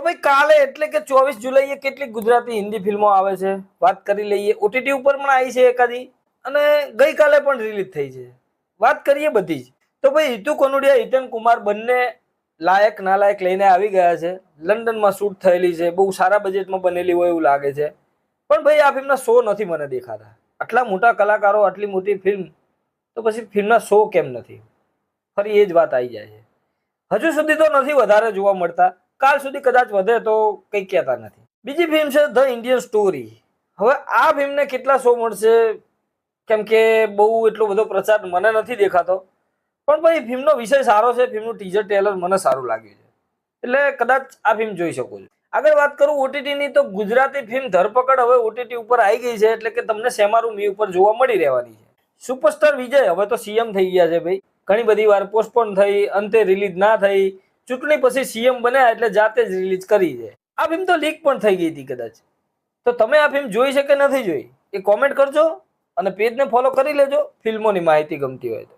તો ભાઈ કાલે એટલે કે 24 જુલાઈએ કેટલીક ગુજરાતી હિન્દી ફિલ્મો આવે છે વાત કરી લઈએ. ઓટીટી ઉપર પણ આવી છે એકાદી અને ગઈકાલે પણ રિલીઝ થઈ છે. વાત કરીએ બધી જ. તો ભાઈ હિતુ કનોડિયા હિતેન કુમાર બંને લાયક નાલાયક લઈને આવી ગયા છે. લંડનમાં શૂટ થયેલી છે, બહુ સારા બજેટમાં બનેલી હોય એવું લાગે છે. પણ ભાઈ આ ફિલ્મના શો નથી મને દેખાતા. આટલા મોટા કલાકારો, આટલી મોટી ફિલ્મ, તો પછી ફિલ્મના શો કેમ નથી? ફરી એ જ વાત આવી જાય છે. હજુ સુધી તો નથી વધારે જોવા મળતા. કાલ સુધી કદાચ વધે તો કંઈ કહેતા નથી. બીજી ફિલ્મ છે ધ ઇન્ડિયન સ્ટોરી. હવે આ ફિલ્મને કેટલા શો મળશે કેમ કે બહુ એટલો બધો પ્રચાર મને નથી દેખાતો. પણ ભાઈ ફિલ્મનો વિષય સારો છે. ફિલ્મનું ટીઝર ટ્રેલર મને સારું લાગ્યું છે, એટલે કદાચ આ ફિલ્મ જોઈ શકો છો. આગળ વાત કરું ઓટીટીની, તો ગુજરાતી ફિલ્મ ધરપકડ હવે ઓટીટી ઉપર આવી ગઈ છે, એટલે કે તમને સેમારું મી ઉપર જોવા મળી રહેવાની છે. સુપરસ્ટાર વિજય હવે તો સીએમ થઈ ગયા છે ભાઈ. ઘણી બધી વાર પોસ્ટપોન થઈ, અંતે રિલીઝ ના થઈ, ચૂંટણી પછી સીએમ બન્યા એટલે જાતે જ રિલીઝ કરી છે. આ ફિલ્મ તો લીક પણ થઈ ગઈ હતી કદાચ. તો તમે આ ફિલ્મ જોઈ છે કે નથી જોઈ એ કોમેન્ટ કરજો અને પેજને ફોલો કરી લેજો ફિલ્મોની માહિતી ગમતી હોય તો.